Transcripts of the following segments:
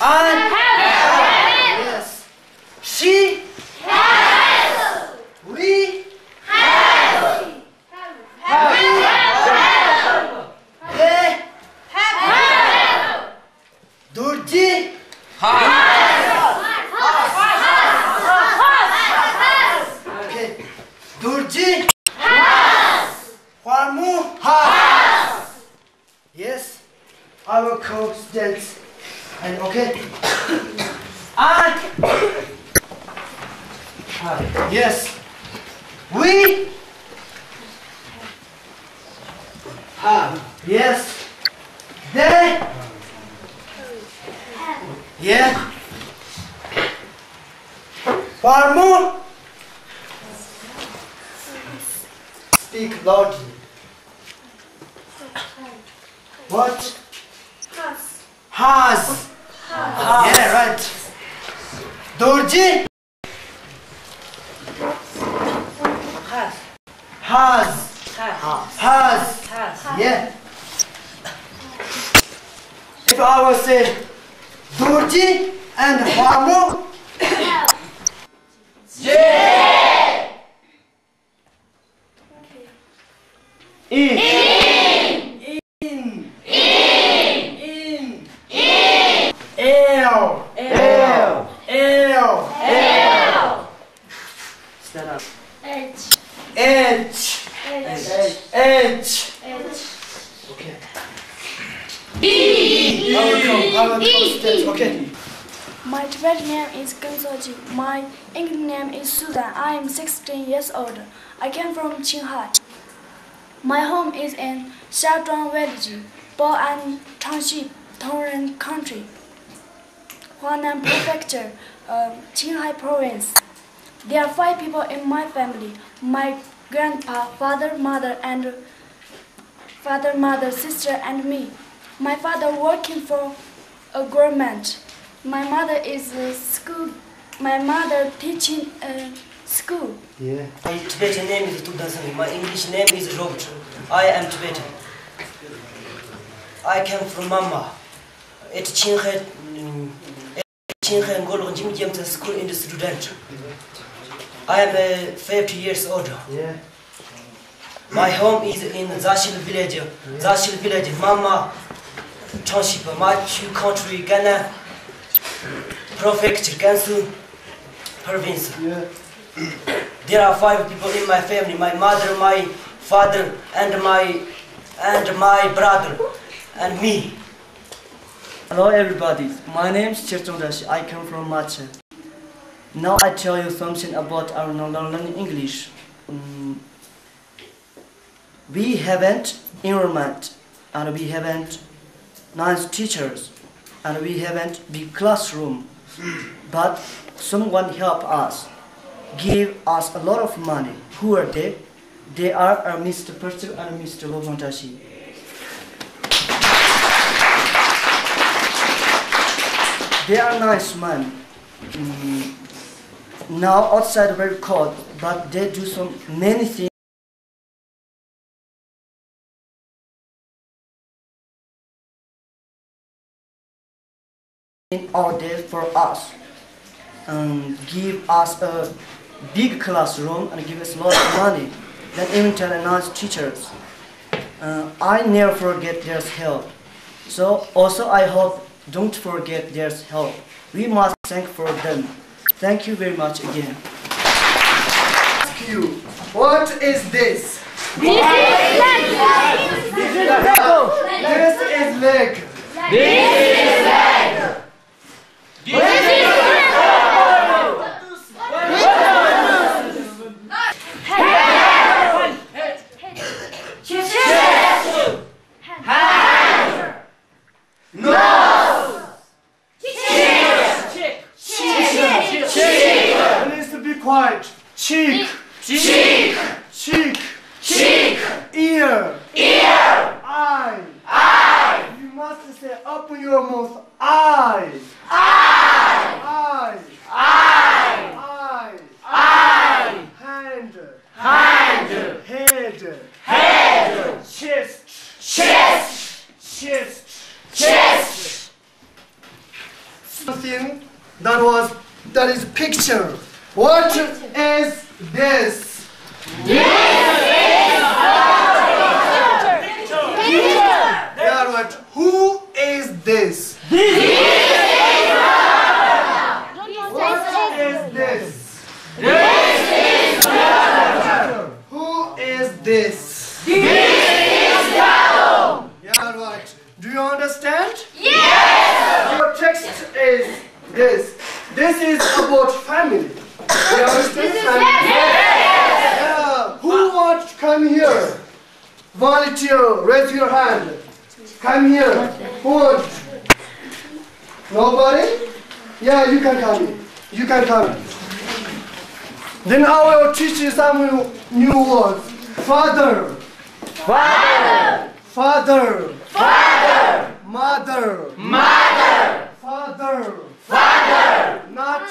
And yes. She has. We have. They have. Durji okay. Durji Farmu has. Yes. Our co-students. And okay. And yes. We have. Yes. They yeah. Farmu speak loudly. What? Has. Yeah, right. Durji has. Yeah. If I will say Durji and Farmu. Yeah. Stand up. H. Okay. Okay. My Tibetan name is Gensoji. My English name is Susan. I am 16 years old. I came from Qinghai. My home is in Xiaozhuang Village, Bao'an Township, Tongren County, Huanan Prefecture, Qinghai Province. There are 5 people in my family. My grandpa, father, mother, sister, and me. My father working for a government. My mother is school. My mother teaching school. Yeah. My Tibetan name is Tudasani. My English name is Robert. I am Tibetan. I came from Mama. At Qinghai Ngolo Jim school in the student. I am 50 years old. Yeah. My home is in Zashil village. Zashil village, Mama Township, Maqu country, Ghana Prefecture, Gansu province. Yeah. There are 5 people in my family: my mother, my father, and my brother, and me. Hello everybody, my name is Cherchondashi. I come from Maqu. Now I tell you something about our learning English. We haven't environment, and we haven't nice teachers, and we haven't big classroom. But someone help us, give us a lot of money. Who are they? They are Mr. Persil and Mr. Lobantashi. They are nice men. Now outside very cold, but they do so many things all day for us, and give us a big classroom and give us a lot of money. Then even tell nice teachers. I never forget their help. So also I hope don't forget their help. We must thank for them. Thank you very much again. Ask you, what is this? This is leg. This is leg. This is leg. Quiet. Cheek. Cheek. Cheek. Cheek. Ear. Ear. Eye. Eye. You must say open your mouth. Eye. Eye. Eye. Eye. Eye. Eye. Hand. Hand. Head. Head. Chest. Chest. Chest. Chest. That is picture. What is this? Yeah, right. Who is this? What is this? Who is this? Yeah, right. Do you understand? Yes! Your text is this. This is about family. You understand family? Yeah. Who wants to come here? Volunteer, raise your hand. Come here. Who wants? Nobody? Yeah, you can come in. You can come in. Then I will teach you some new words. Father. Father. Father. Father. Mother. Mother. Father. Father. Not,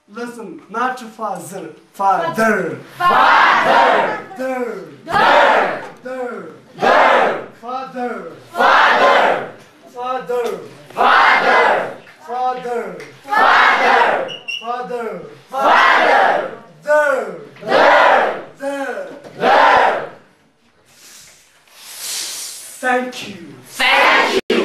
listen, not father. Father. Father. Der. Der. Der. Der. Father. Father. Father. Father. Father. Father. Father. Father. Der. Der. Der. Der. Thank you. Thank you.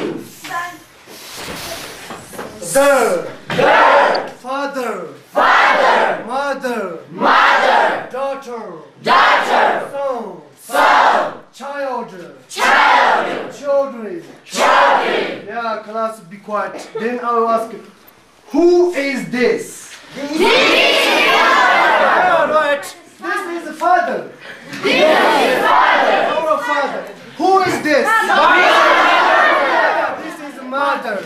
Der. Der. Father. Father. Mother. Mother. Daughter. Daughter. Son. Son. Child. Child. Children. Children. Yeah, class, be quiet. Then I will ask you, who is this? Yeah, right. This is the father. This is father. Our father. Who is this? Yeah, this is the mother.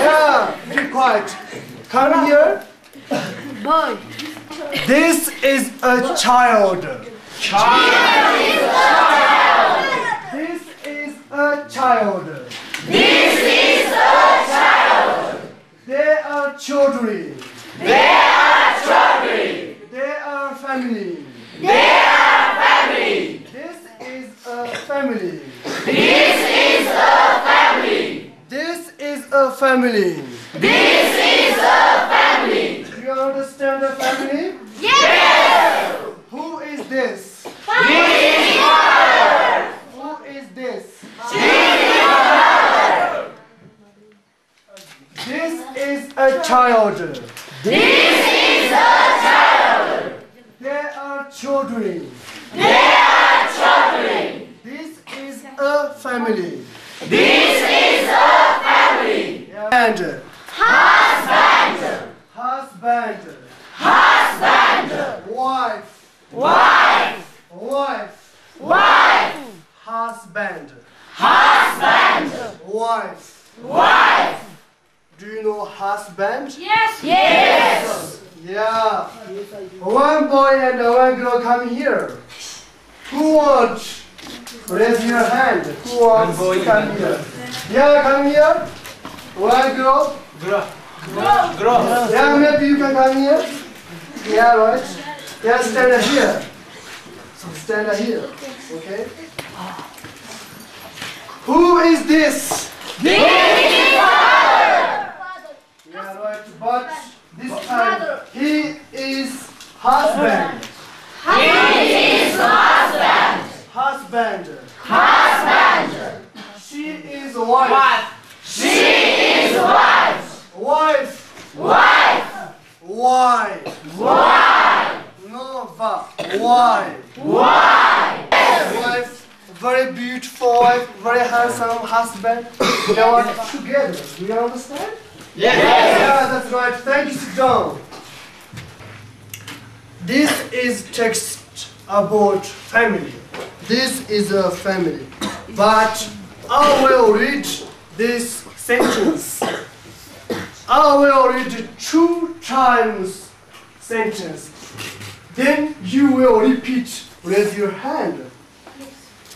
Yeah, be quiet. Come here. Boy. This is a child. Child. This is a child. This is a child. They are children. They are children. They are family. They are family. This is a family. This is a family. This is a family. This is a family. Do you understand the family? Yes. Who is this? This is father. Who is this? This is a child. This is a child. They are children. They are children. This is a family. This is a family. And husband. Husband. Husband. Wife. Wife. Wife. Wife. Husband. Husband. Wife. Wife. Do you know husband? Yes. Yes. Yeah. One boy and one girl come here. Who wants? Raise your hand. Who wants to come here? Yeah, come here. One girl. Girl. Yeah, maybe you can come here. Yeah, right. Yeah, stand here. Stand here. Okay. Who is this? This is father. Yeah, right. But this time he is husband. He is husband. Husband. Husband. She is wife. She is wife. Wife. Wife. Wife. Wife. No, wife. Wife. Wife. Very beautiful wife, very handsome husband. They are together. Do you understand? Yes. Yeah, that's right. Thank you, sit down. This is text about family. This is a family. But I will read this sentence. I will read 2 times sentence. Then you will repeat. Raise your hand.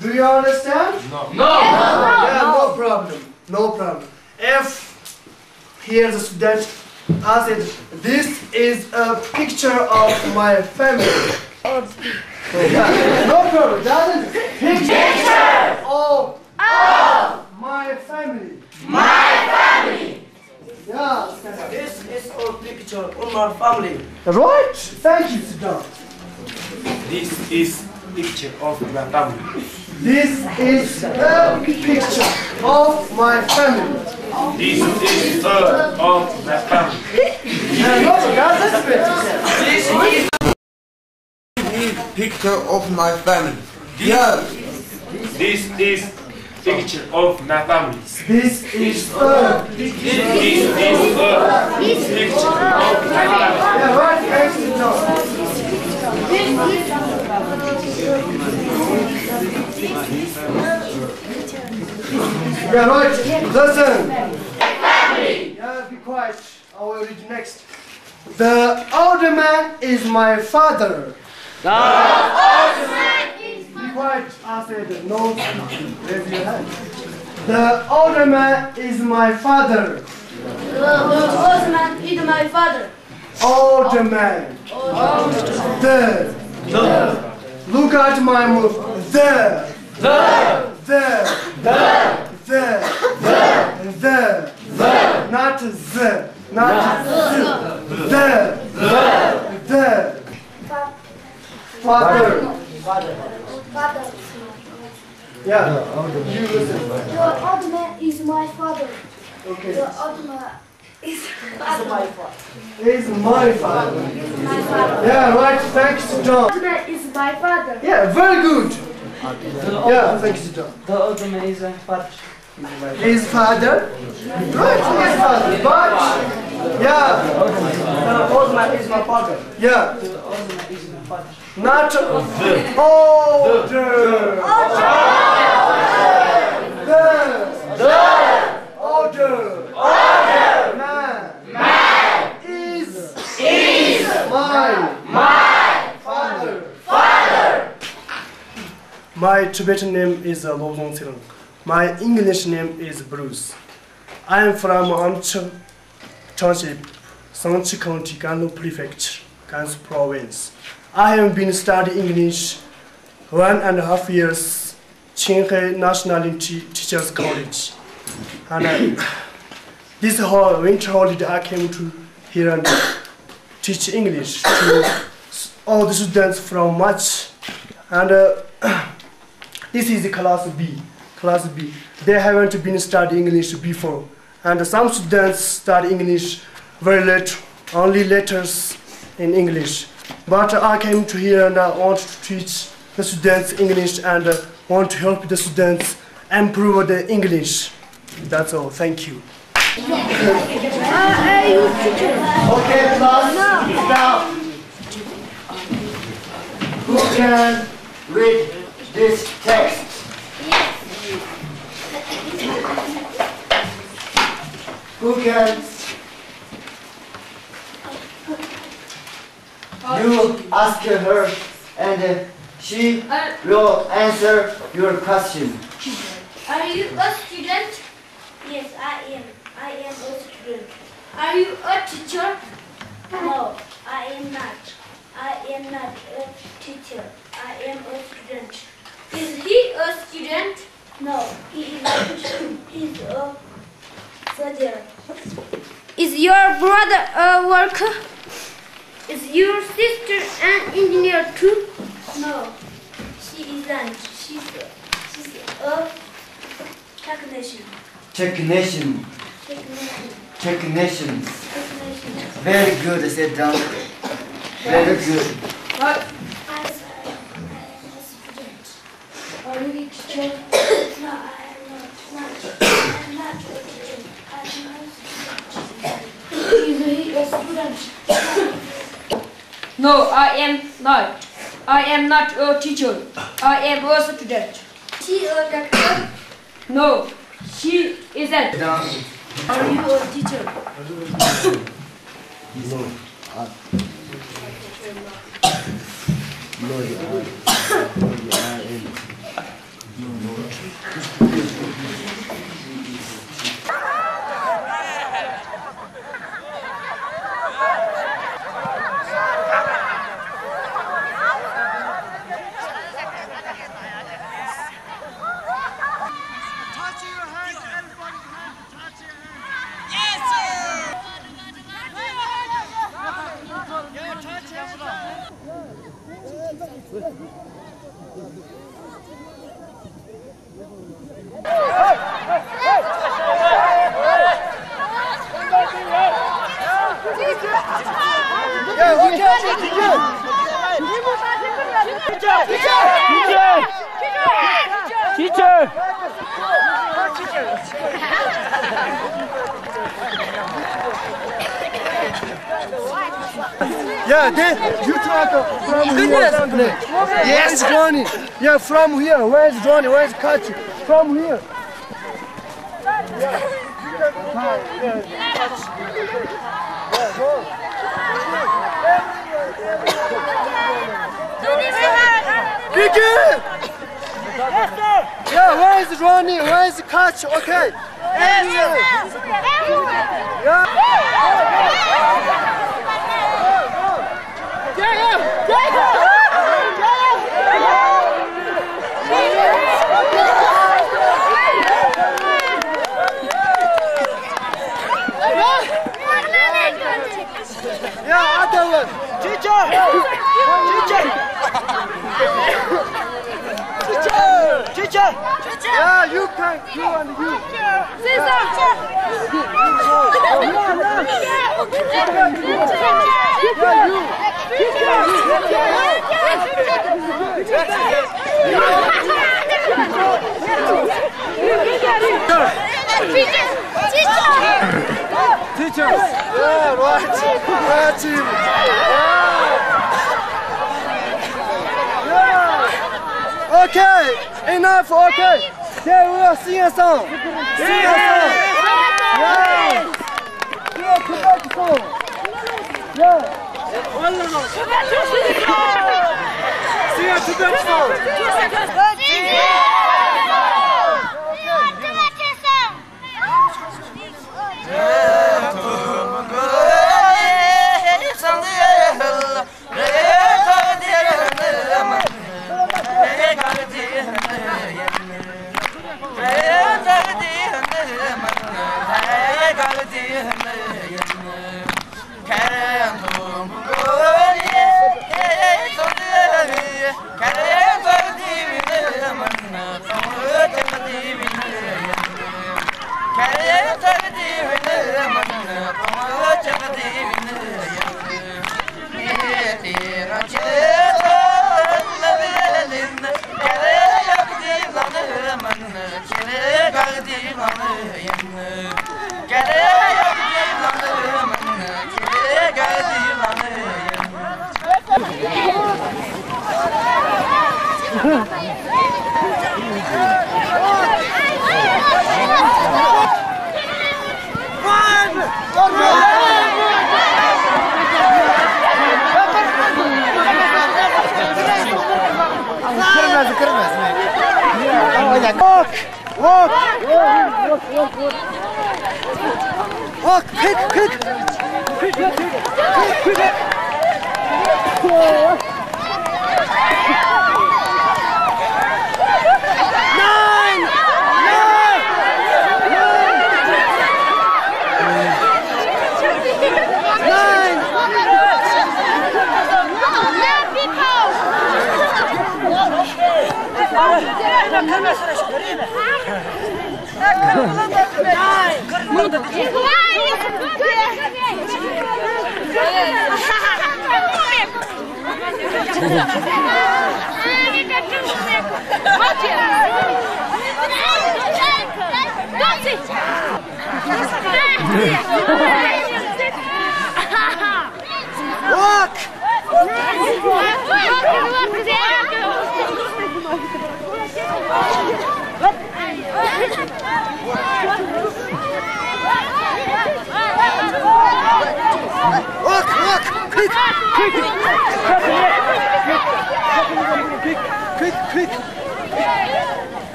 Do you understand? No. No. Yeah, no problem. No problem. If here's a student, I said, this is a picture of my family. Yeah, no problem. That is picture of my family. My family. Yeah. our family. Right. Thank you. Sit down. This is picture of my family. This is a picture of my family. This is of my family. This is picture of my family. Yeah. This is picture of my family. This is a picture. This is picture of my family. Yeah, right. Thanks to John. Yeah, right. Listen. Yeah, be quiet. I will read next. The older man is my father. Be quiet. I said no. Raise your hand. The older man is my father. The old man is my father. Older man. The. Look at my move. The. Not the. Not the. Father. Father. Yeah. You listen. The old man is my father. Okay. The old man is my father. Is my father. My father. Yeah, right. Thanks, John. The old man is my father. Yeah, very good. Yeah, thanks, John. The old man is my father. His father? Right, his father. But, yeah. The old man is my father. Yeah. The old man is my father. Not older. The. Older. Man. Is. My. Father. My Tibetan name is Lobong Sirung. My English name is Bruce. I am from Amche Township, Sangchi County, Gansu Prefecture, Gansu Province. I have been studying English 1.5 years, Qinghai National Teachers College. And this whole winter holiday I came to here and teach English to all the students from March. And this is class B. Class B. They haven't been studying English before. And some students study English very late, only letters in English. But I came to here and I want to teach the students English and want to help the students improve the English. That's all. Thank you. Okay, class. Now, who can read this text? Who can? You ask her and she will answer your question. Are you a student? Yes, I am. I am a student. Are you a teacher? No, I am not. I am not a teacher. I am a student. Is he a student? No, he is not. He is a soldier. Is your brother a worker? Is your sister an engineer too? No, she isn't. She's a technician. Technician. Technician. Technicians. Technician. Very good, sit down. Very good. What? I am a student. Are you a teacher? No, I am not. I am not a teacher. I am a student. Is he a student? No, I am not. I am not a teacher. I am a student. She a doctor? No, she isn't. Sit down. Are you a teacher? Teacher! Yeah, you talk from here. Yes, Johnny. Yeah, from here. Where's Johnny? Where's Kachi? From here. Vicky! Yeah, where is Ronnie? Where is Catch? Okay. Yeah. Yeah, other one. Teacher! Teacher! Yeah, you can. You and you. Teacher! Yeah, right. Yeah. Okay, enough, okay. Okay, we will sing a song. Sing a song. Yeah. Yeah, Quebec song. Yeah. Sing a Quebec song. Walk, quick. Quick.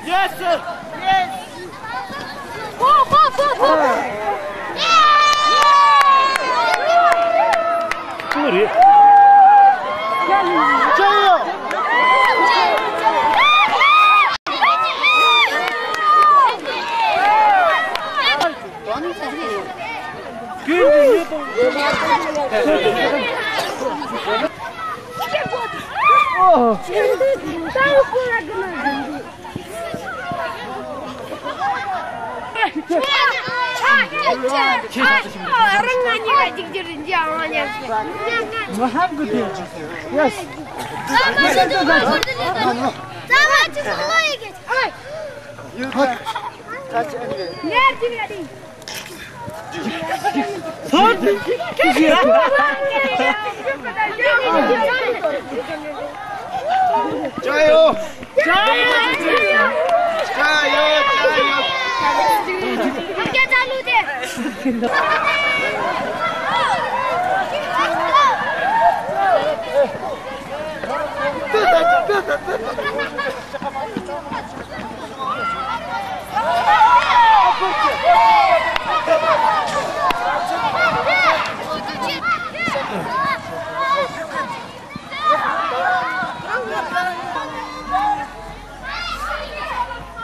Yes, sir. Yes. Go. Yes. 자요. 함께 자누제.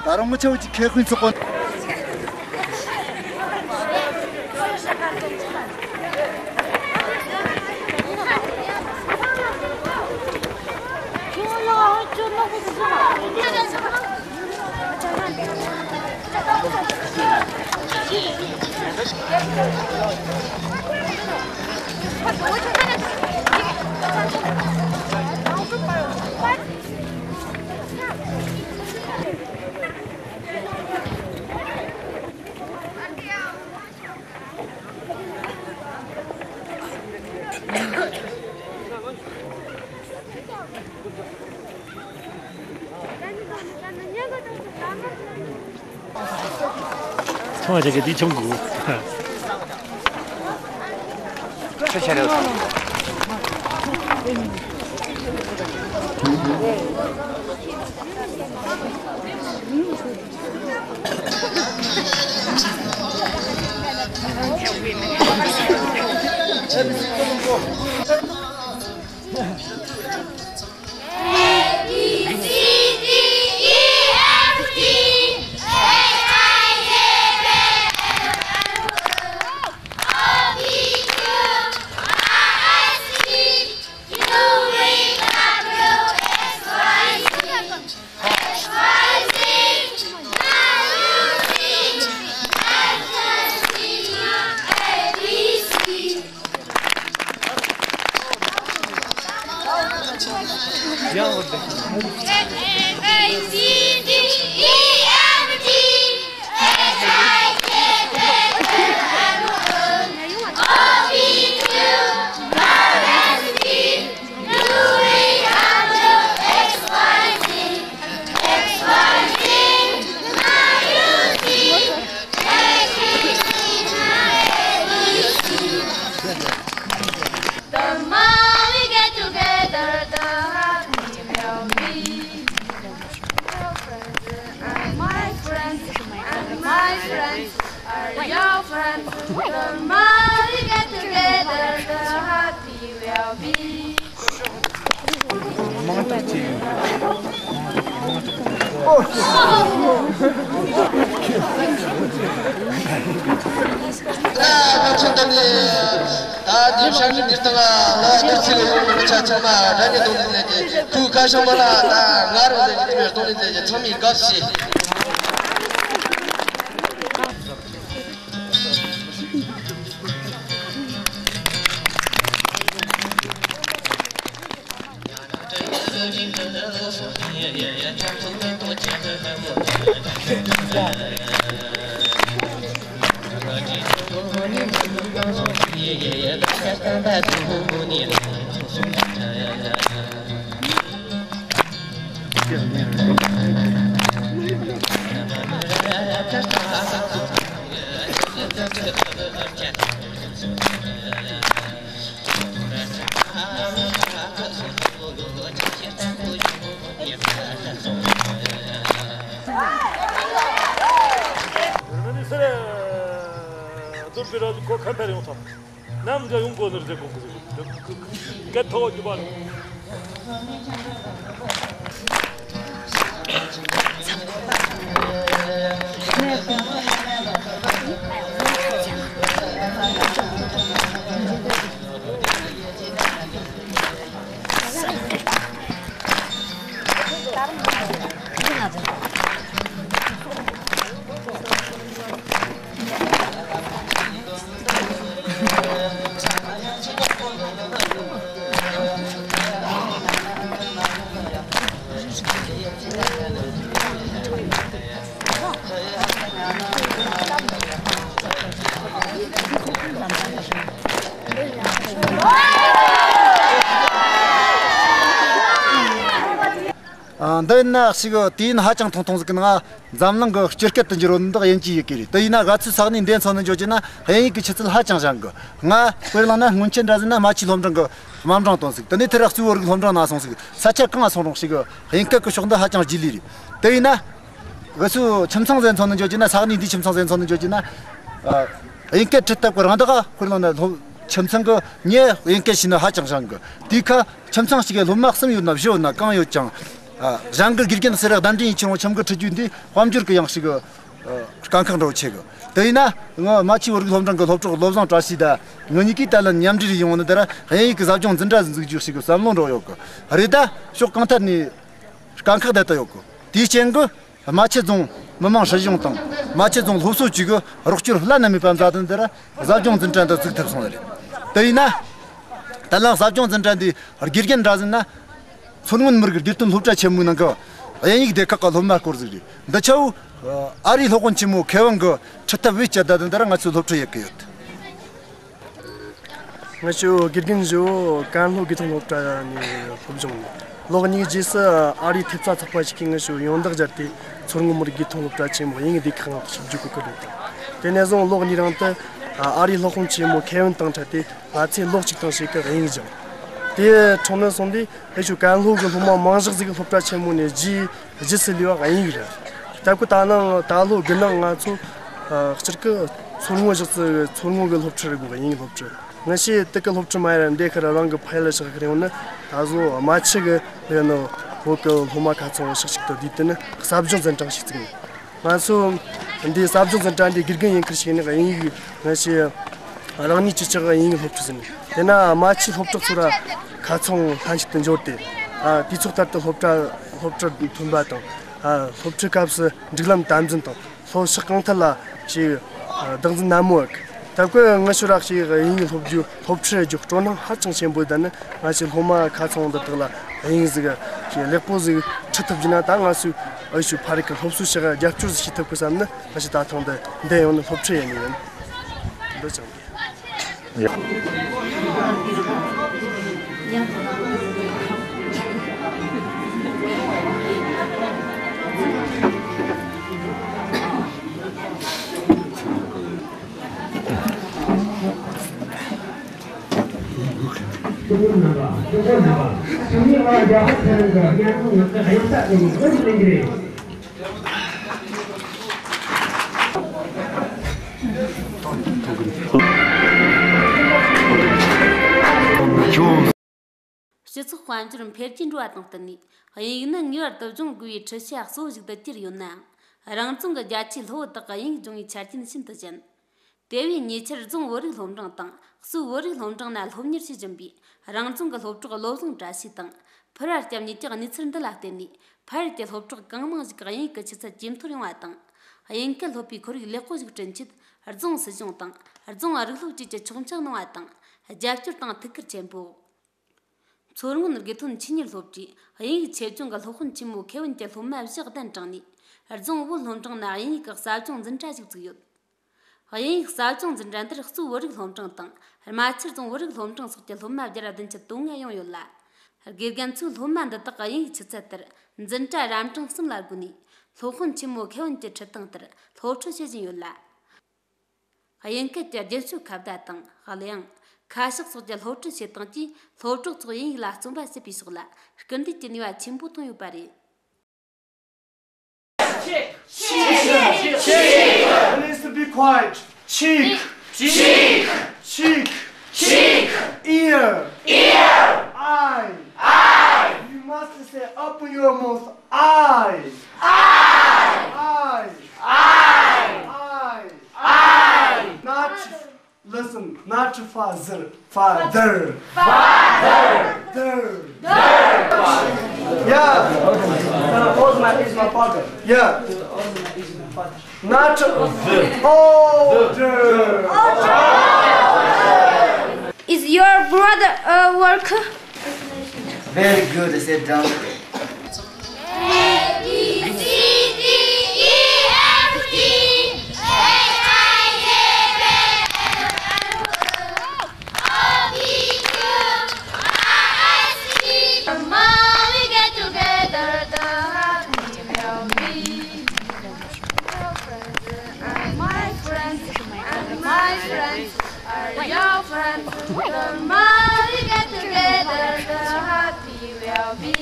다른 거 채우지 개큰 조건. 청와대게 네 전국. 남자 용건으로 데리고 개터가 주반. Dayna sigo tin hachang tong kena zamlang go chirket jiron da yenji yekiri dayna gatsu sagni den sonon jojina hayi ki chitil hachang jang go nga perlana munchen razna machi lomjang go mamjang tonsik tani terak su org lomjang na sonsik sacha kanga sonong sigo hayi ka ko shongda hachang jiliri dayna gasu chimsangzen sonon jojina sagni di chimsangzen sonon jojina hayi ka chitta ko randaga perlana chimsang nye hayi ka shina hachang jang go dika chimsang sige lommaksim yuna bjona kang yochang 장글 길게는 서로 단지 이치로 참고 터주인데 함줄 그 양식을 깡깡으로 채고 더이나 마치 우리 hom장 그 법적 로상 좌시다 너니기 달은 냠들이 용원들아 에이 그 자정 진짜 주시고 삼론로 요고 아리다 쇼 깡타니 깡카다다 요고 디첸고 마치 좀 마망 사정당 마치 좀 호소 주고 럭줄 흘라남이 반자던들아 자정 진짜다 즉답선들 더이나 달랑 자정 진짜디 길겐 라즈나 손문 머그 뒤ton 롭자 쳔무는 거 아니 데카가 롬마 거즈리 다초 아리 호건치 뭐 개원 거 쳤다 위치다던 데랑 같이 롭자 예게요 ngacho girginjo kanlo gitong 롭자니 범종 로그니 지스 아리 탭사 탑파 시킨 ngacho 용덕 자티 소르무르 gitong 롭자 쳔뭐 잉이 디칸 심주고 거든다 데네종 로그니랑테 아리 호건치 뭐 개원 땅 자티 같이 롭직 땅시가 잉이죠 데 총는 손디 해주 간로그 보면 망식지가 법자 체문에 지슬리와 아니라 답고 다는 다로 그냥 아주 저렇게 손모져서 손모를 법처리고 아니 법처 나시 뜻을 법처 말하는데 그런 거 파일에서 그래오는 아주 마치게 되는 보고 보마 같은 식식도 뒤때는 삽종 전장 식등 만수 근데 삽종 전장이 길게 인크시는 거 아니 나시 아랑니 지체가 인이 법처는 내가 마치 법적수라 가총 한식든 좋대 뒤쪽다도 법적 돈받던 법적값을 지금 담진도 소식강탈라 지 등진 나무역 답고 응수락시 인이 법처에 죽도는 하청 셈보다는 마치 호마 가총도 들라 인즈가 레포즈 쳤답지나 당아수 어이수 파리카 법수시가 약주스 시탑고 삼는 다시 다통데 내 오늘 법처에 있는 그렇죠. 시츠 환주름 페르진 좋아했더니 아이는 뉴얼도 좀 구이 처시아 소식도 띠리요나 랑중가 자치 로다가 인종이 차진 신도전 대위 니처 좀 워리 롬정당 수 워리 롬정나 롬니시 준비 랑중가 롭주가 로송 자시당 퍼라tem니 띠가 니츠른다 라테니 파르테 롭주가 강망지가 인가 치사 짐토링 왔당 아인kel 로피 코리 레코지 전치 아종 스종당 아종 아르로지 총창노 왔당 자치당 특크 쳔보 소르는 게톤 친일 롭지 아이 제중가 로훈 침무 개원제 롬마 시가단 장니 아종 울 롬정 나이 그 사종 전자직 주요 아이 사종 전자들 수 워리 롬정 땅 마치 좀 워리 롬정 속제 롬마 자라든 체 동야용 요라 게간츠 롬만다 따가이 치차터 전자 람정 숨라구니 로훈 침무 개원제 쳇땅들 로초세진 요라 아이엔케 제수 갑다 땅 할량 가식 소절 호주 세땅지 호주 조인 라송바세 비스글라 근데 진이와 침부통 요바리 Please to be quiet. Cheek. Cheek. Cheek. Cheek. Ear. Ear. Eye. Eye. You must say up your mouth. Eye. Eye. Eye. Eye. Eye. Eye. Not listen, not father. Father. Father. Yeah. Osman is my father. Yeah. Not older. Is your brother a worker? Very good, sit down. A, B, C, D, E, F, G, H, I, J, K, L, M, N, O, P, Q, R, S, T. Come on, we get together, the happy will be. And my friends are your friends. Come on, we get together, the happy will be.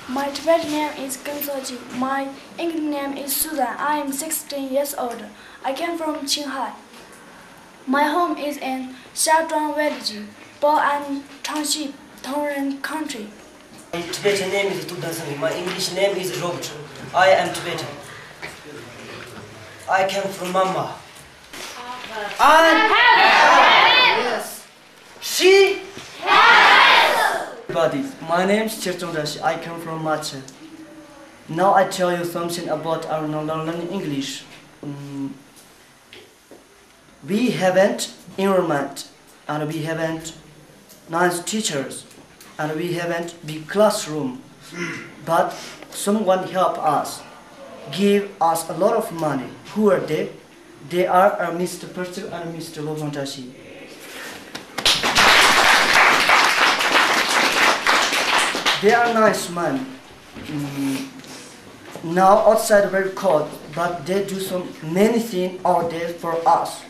My Tibetan name is Gensoji. My English name is Susan. I am 16 years old. I came from Qinghai. My home is in Xiaozhuang Village, Bao'an Township, Tongren County. My Tibetan name is Tudasang. My English name is Robert. I am Tibetan. I came from Mama. Yes. She. Everybody, my name is Cherchondashi. I come from Maqu. Now I tell you something about our learning English. We haven't environment, and we haven't nice teachers, and we haven't big classroom. But someone help us, give us a lot of money. Who are they? They are Mr. Percival and Mr. Lobontashi. They are nice men. Now outside very cold, but they do some many things out there for us.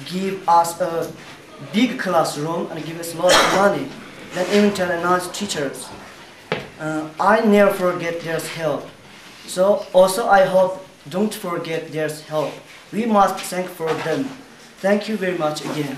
Give us a big classroom and give us a lot of money. Then even tell nice teachers. I never forget their help. So also I hope don't forget their help. We must thank for them. Thank you very much again.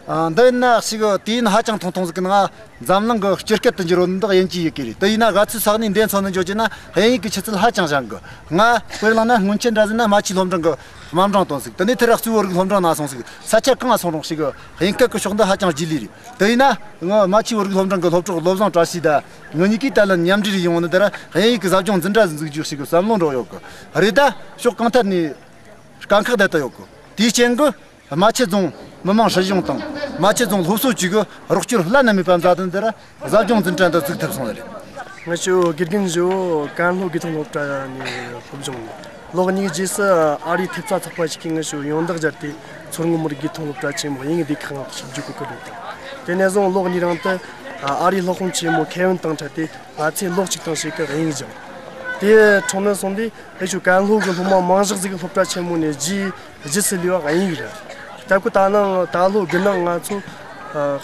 Then sigo tin hachang tongtong zgna zamlang go chirket tanjiron da yanji yekiri. Dina gatsu sagni den sonen jojina hayi ki chitsil hachang jang go. Nga perlana ngunchen razna machi lomdang go mamrang tonsik. Tani teraksu wor lomdang na sonsik. Sacha kanga sonrong sigo hayinka ko shongda hachang jiliri. Dina nga machi wor lomdang go lobchog lobzang trasida. Ngoniki talan nyamjiri yong dara hayi ki zabjong zindra zingju sigo samlong ro yoko. Arida shok kantar ni kankha data yoko. Ti chengo 마치 좀 뭐만 사용 당 마치 좀 호수 지고 럭줄 흘러내미 반자던데라 자종 진짜다 즉답선들이 마쇼 기긴조 간로 기통 없다니 검정 로그니 지스 아리 탭사 탑바 시킨 것이 용덕 잡티 소름물이 기통 없다 지금 잉이 디칸 심주고 그랬다 데네종 로그니랑테 아리 로콩치 뭐 개운 땅 잡티 마치 록직 땅시가 잉이죠 데 총는 손디 해주 간로그 뭐 망적지가 없다 지문에 지슬리와 잉이라 다고 다는 다로 근능 아주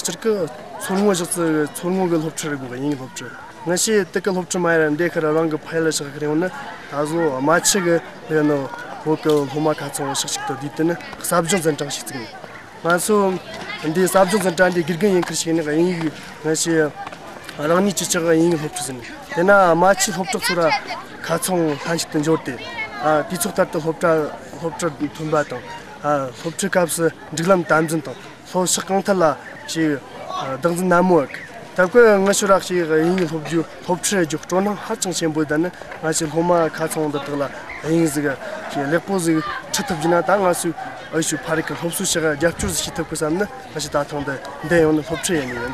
저렇게 손모져서 손모를 합쳐고 잉이 합쳐 나시 뜻을 합쳐 말인데 그런 거 파일에서 그래오는 아주 마치게 되는 보고 도마 같은 식식도 뒤때는 삽종 전장 식등 만수 근데 삽종 전장이 길긴 인크시는 잉이 나시 라니 지처가 잉이 합쳐진 내나 마치 합쳐서라 같은 한식든 좋대 뒤쪽 달도 합쳐 돈 받던 법칙값을 지금 담진다. 소식강탈라 지 당진 나무역. 다그 응아슈락시 인이 법칙에 적조는 하청 셈보다는 마치 호마 가성도들라 인즈가 지 레포즈 쳇탑지나 당아수 어이슈 파리카 법수시가 약주스 시탑고산네 다시 다통데 내 오늘 법칙에 있는